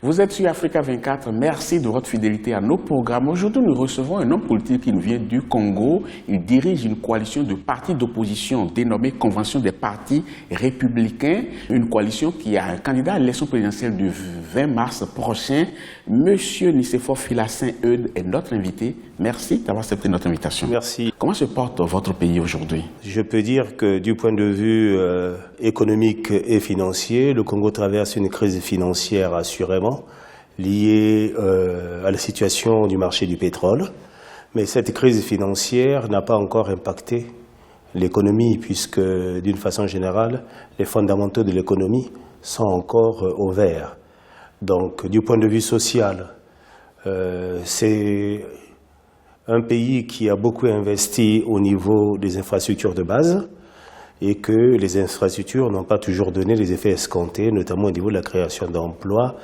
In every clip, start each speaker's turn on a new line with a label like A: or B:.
A: Vous êtes sur Africa 24, merci de votre fidélité à nos programmes. Aujourd'hui, nous recevons un homme politique qui nous vient du Congo. Il dirige une coalition de partis d'opposition dénommée Convention des partis républicains, une coalition qui a un candidat à l'élection présidentielle du 20 mars prochain. Monsieur Nicéphore Filassin-Eudes est notre invité. Merci d'avoir accepté notre invitation.
B: Merci.
A: Comment se porte votre pays aujourd'hui?
B: Je peux dire que du point de vue économique et financier, le Congo traverse une crise financière assurément liée à la situation du marché du pétrole. Mais cette crise financière n'a pas encore impacté l'économie puisque, d'une façon générale, les fondamentaux de l'économie sont encore au vert. Donc, du point de vue social, c'est un pays qui a beaucoup investi au niveau des infrastructures de base et que les infrastructures n'ont pas toujours donné les effets escomptés, notamment au niveau de la création d'emplois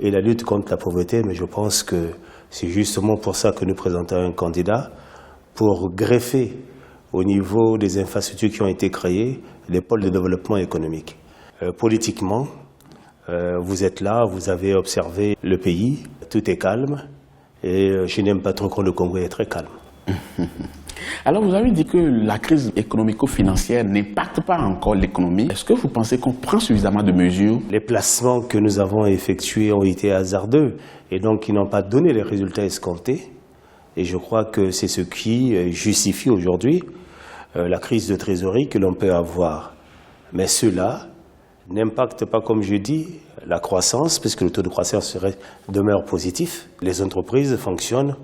B: et la lutte contre la pauvreté. Mais je pense que c'est justement pour ça que nous présentons un candidat, pour greffer au niveau des infrastructures qui ont été créées les pôles de développement économique. Politiquement, vous êtes là, vous avez observé le pays, tout est calme. Et je n'aime pas trop quand le Congo est très calme.
A: Alors vous avez dit que la crise économico-financière n'impacte pas encore l'économie. Est-ce que vous pensez qu'on prend suffisamment de mesures?
B: Les placements que nous avons effectués ont été hasardeux et donc ils n'ont pas donné les résultats escomptés. Et je crois que c'est ce qui justifie aujourd'hui la crise de trésorerie que l'on peut avoir. Mais cela n'impacte pas, comme je dis, la croissance, puisque le taux de croissance demeure positif. Les entreprises fonctionnent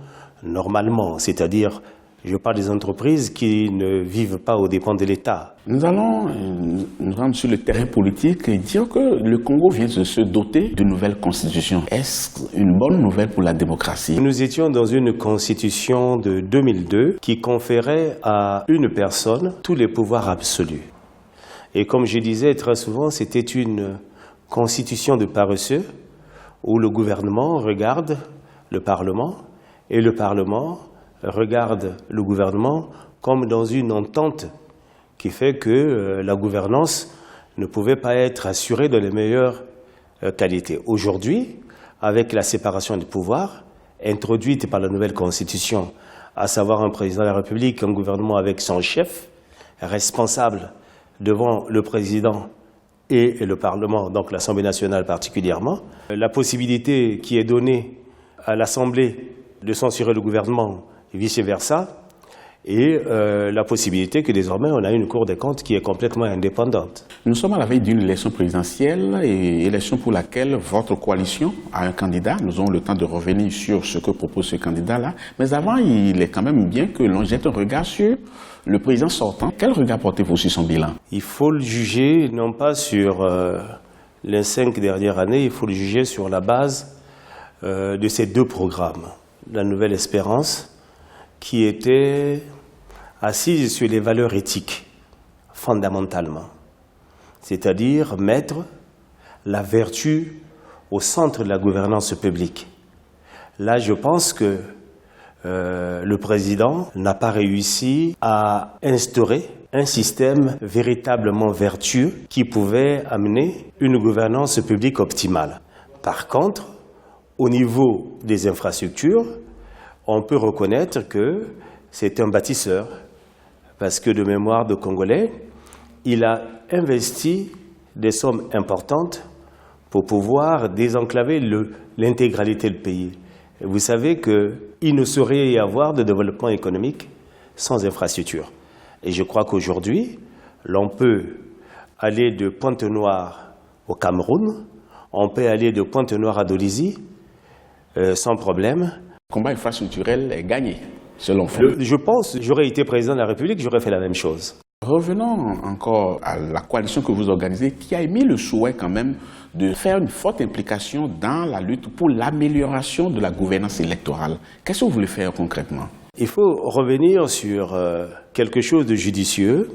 B: normalement, c'est-à-dire, je parle des entreprises qui ne vivent pas aux dépens de l'État.
A: Nous allons nous rendre sur le terrain politique et dire que le Congo vient de se doter d'une nouvelle constitution. Est-ce une bonne nouvelle pour la démocratie?
B: Nous étions dans une constitution de 2002 qui conférait à une personne tous les pouvoirs absolus. Et comme je disais très souvent, c'était une constitution de paresseux où le gouvernement regarde le Parlement et le Parlement regarde le gouvernement comme dans une entente qui fait que la gouvernance ne pouvait pas être assurée de les meilleures qualités. Aujourd'hui, avec la séparation des pouvoirs introduite par la nouvelle constitution, à savoir un président de la République, un gouvernement avec son chef responsable devant le président et le Parlement, donc l'Assemblée nationale particulièrement, la possibilité qui est donnée à l'Assemblée de censurer le gouvernement et vice-versa, et la possibilité que désormais on a une Cour des comptes qui est complètement indépendante.
A: Nous sommes à la veille d'une élection présidentielle et élection pour laquelle votre coalition a un candidat. Nous aurons le temps de revenir sur ce que propose ce candidat-là. Mais avant, il est quand même bien que l'on jette un regard sur le président sortant. Quel regard portez-vous sur son bilan?
B: Il faut le juger non pas sur les 5 dernières années, il faut le juger sur la base de ces 2 programmes. La Nouvelle Espérance, qui était assise sur les valeurs éthiques, fondamentalement. C'est-à-dire mettre la vertu au centre de la gouvernance publique. Là, je pense que le président n'a pas réussi à instaurer un système véritablement vertueux qui pouvait amener une gouvernance publique optimale. Par contre, au niveau des infrastructures, on peut reconnaître que c'est un bâtisseur, parce que de mémoire de Congolais, il a investi des sommes importantes pour pouvoir désenclaver l'intégralité du pays. Et vous savez qu'il ne saurait y avoir de développement économique sans infrastructure. Et je crois qu'aujourd'hui, l'on peut aller de Pointe-Noire au Cameroun, on peut aller de Pointe-Noire à Dolisie sans problème.
A: Le combat infrastructurel est gagné, selon vous?
B: Je pense, j'aurais été président de la République, j'aurais fait la même chose.
A: Revenons encore à la coalition que vous organisez, qui a émis le souhait quand même de faire une forte implication dans la lutte pour l'amélioration de la gouvernance électorale. Qu'est-ce que vous voulez faire concrètement?
B: Il faut revenir sur quelque chose de judicieux,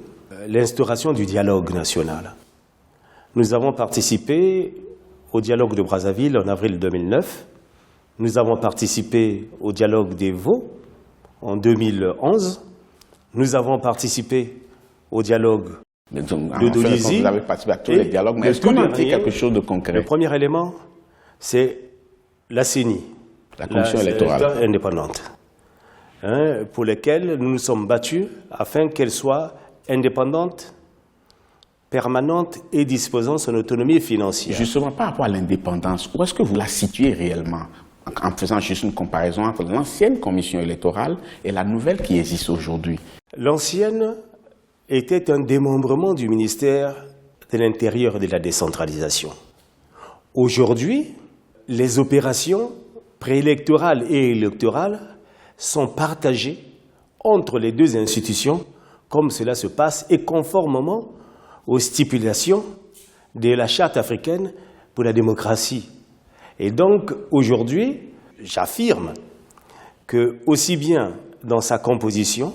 B: l'instauration du dialogue national. Nous avons participé au dialogue de Brazzaville en avril 2009. Nous avons participé au dialogue des Vaux en 2011. Nous avons participé au dialogue de Dolisie.
A: Vous avez participé à tous les dialogues, mais est-ce qu'on a fait quelque chose de concret?
B: Le premier élément, c'est la CENI,
A: la commission électorale
B: indépendante, pour lesquelles nous nous sommes battus afin qu'elle soit indépendante, permanente et disposant de son autonomie financière.
A: Justement, par rapport à l'indépendance, où est-ce que vous la situez réellement, en faisant juste une comparaison entre l'ancienne commission électorale et la nouvelle qui existe aujourd'hui?
B: L'ancienne était un démembrement du ministère de l'Intérieur et de la décentralisation. Aujourd'hui, les opérations préélectorales et électorales sont partagées entre les deux institutions, comme cela se passe et conformément aux stipulations de la Charte africaine pour la démocratie. Et donc, aujourd'hui, j'affirme que, aussi bien dans sa composition,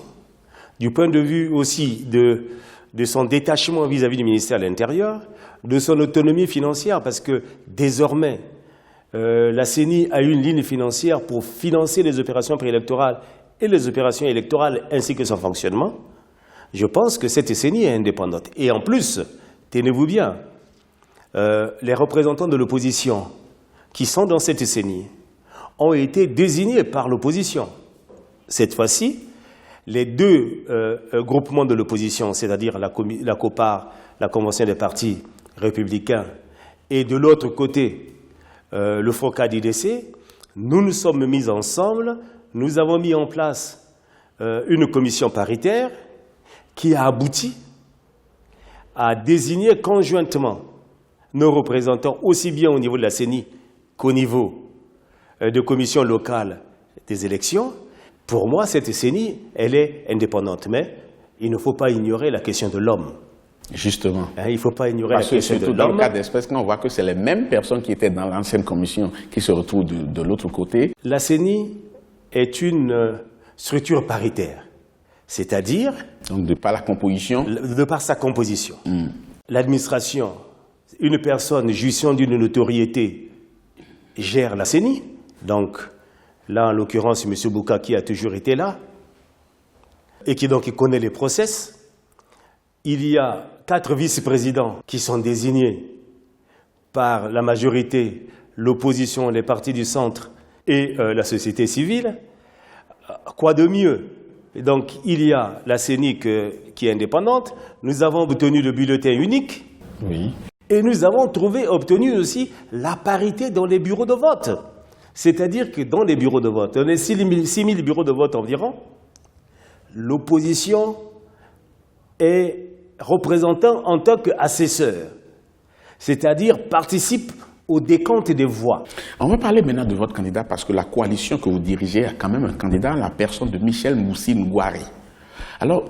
B: du point de vue aussi de son détachement vis-à-vis du ministère de l'Intérieur, de son autonomie financière, parce que désormais, la CENI a une ligne financière pour financer les opérations préélectorales et les opérations électorales ainsi que son fonctionnement. Je pense que cette CENI est indépendante. Et en plus, tenez-vous bien, les représentants de l'opposition qui sont dans cette CENI ont été désignés par l'opposition. Cette fois-ci, les deux groupements de l'opposition, c'est-à-dire la COPAR, la Convention des partis républicains, et de l'autre côté, le FOCAD-IDC, nous nous sommes mis ensemble, nous avons mis en place une commission paritaire qui a abouti à désigner conjointement nos représentants, aussi bien au niveau de la CENI qu'au niveau de commission locale des élections. Pour moi, cette CENI, elle est indépendante, mais il ne faut pas ignorer la question de l'homme.
A: Justement.
B: Il ne faut pas ignorer
A: Parce
B: la question de l'homme.
A: Dans le cas d'espèce, quand on voit que c'est les mêmes personnes qui étaient dans l'ancienne commission qui se retrouvent de l'autre côté.
B: La CENI est une structure paritaire, c'est-à-dire...
A: Donc de par la composition.
B: De par sa composition. L'administration, une personne jouissant d'une notoriété gère la CENI. Donc là, en l'occurrence, M. Boukaki a toujours été là et qui donc connaît les process. Il y a 4 vice-présidents qui sont désignés par la majorité, l'opposition, les partis du centre et la société civile. Quoi de mieux? Et donc, il y a la CENI qui est indépendante. Nous avons obtenu le bulletin unique.
A: Oui.
B: Et nous avons obtenu aussi la parité dans les bureaux de vote. C'est-à-dire que dans les bureaux de vote, on est 6 000 bureaux de vote environ. L'opposition est représentant en tant qu'assesseur, c'est-à-dire participe au décompte des voix.
A: On va parler maintenant de votre candidat parce que la coalition que vous dirigez a quand même un candidat, la personne de Michel Moussine-Ngouari. Alors,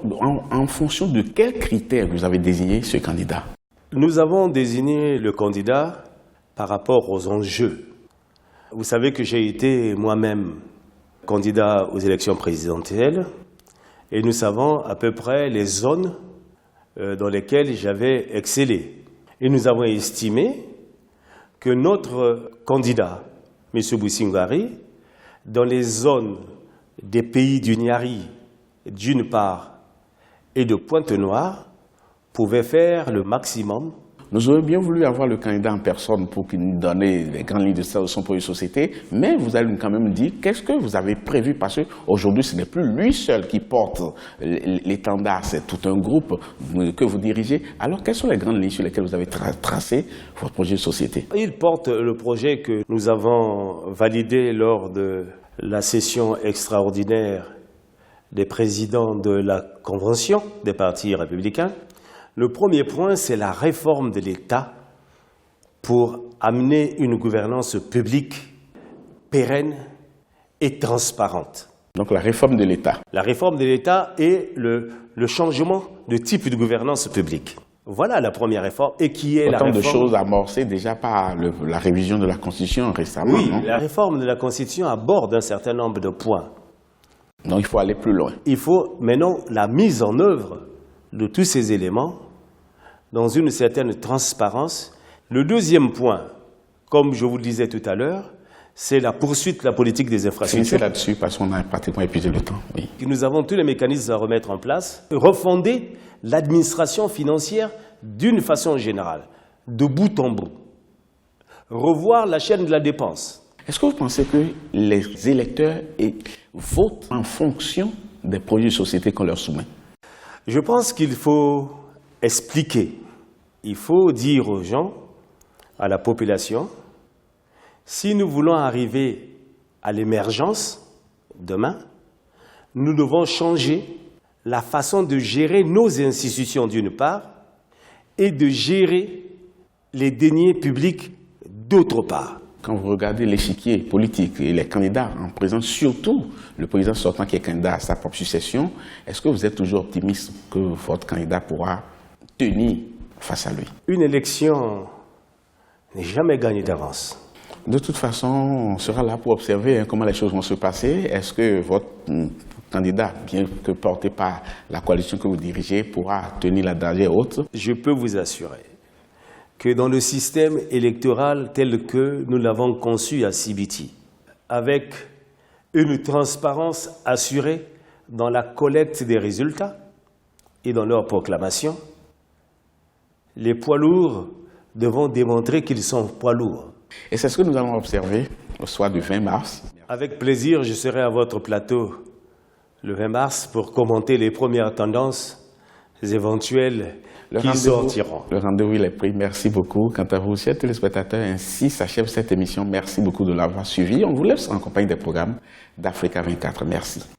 A: en fonction de quels critères vous avez désigné ce candidat?
B: Nous avons désigné le candidat par rapport aux enjeux. Vous savez que j'ai été moi-même candidat aux élections présidentielles et nous savons à peu près les zones dans lesquelles j'avais excellé. Et nous avons estimé que notre candidat, M. Moussine-Ngouari, dans les zones des pays du Niari, d'une part, et de Pointe-Noire, pouvait faire le maximum.
A: Nous aurions bien voulu avoir le candidat en personne pour qu'il nous donne les grandes lignes de son projet de société, mais vous allez nous quand même dire qu'est-ce que vous avez prévu, parce qu'aujourd'hui ce n'est plus lui seul qui porte l'étendard, c'est tout un groupe que vous dirigez. Alors quelles sont les grandes lignes sur lesquelles vous avez tracé votre projet de société?
B: Il porte le projet que nous avons validé lors de la session extraordinaire des présidents de la Convention des partis républicains. Le premier point, c'est la réforme de l'État pour amener une gouvernance publique pérenne et transparente.
A: Donc la réforme de l'État.
B: La réforme de l'État et le changement de type de gouvernance publique. Voilà la première réforme et qui est
A: autant
B: la réforme...
A: de choses amorcées déjà par la révision de la Constitution récemment.
B: Oui,
A: non?
B: La réforme de la Constitution aborde un certain nombre de points.
A: Donc il faut aller plus loin.
B: Il faut maintenant la mise en œuvre de tous ces éléments dans une certaine transparence. Le deuxième point, comme je vous le disais tout à l'heure, c'est la poursuite de la politique des infrastructures.
A: C'est là-dessus, parce qu'on a pratiquement épuisé le temps. Oui.
B: Nous avons tous les mécanismes à remettre en place, refonder l'administration financière d'une façon générale, de bout en bout, revoir la chaîne de la dépense.
A: Est-ce que vous pensez que les électeurs votent en fonction des projets de société qu'on leur soumet?
B: Je pense qu'il faut expliquer. Il faut dire aux gens, à la population, si nous voulons arriver à l'émergence demain, nous devons changer la façon de gérer nos institutions d'une part et de gérer les deniers publics d'autre part.
A: Quand vous regardez l'échiquier politique et les candidats en présence, surtout le président sortant qui est candidat à sa propre succession, est-ce que vous êtes toujours optimiste que votre candidat pourra tenir face à lui?
B: Une élection n'est jamais gagnée d'avance.
A: De toute façon, on sera là pour observer comment les choses vont se passer. Est-ce que votre candidat, bien que porté par la coalition que vous dirigez, pourra tenir la dragée haute?
B: Je peux vous assurer que dans le système électoral tel que nous l'avons conçu à CBT, avec une transparence assurée dans la collecte des résultats et dans leur proclamation, les poids lourds devront démontrer qu'ils sont poids lourds.
A: Et c'est ce que nous allons observer au soir du 20 mars. Avec
B: plaisir, je serai à votre plateau le 20 mars pour commenter les premières tendances éventuelles qui sortiront.
A: Le rendez-vous est pris. Merci beaucoup. Quant à vous, chers téléspectateurs, ainsi s'achève cette émission. Merci beaucoup de l'avoir suivi. On vous laisse en compagnie des programmes d'Africa 24. Merci.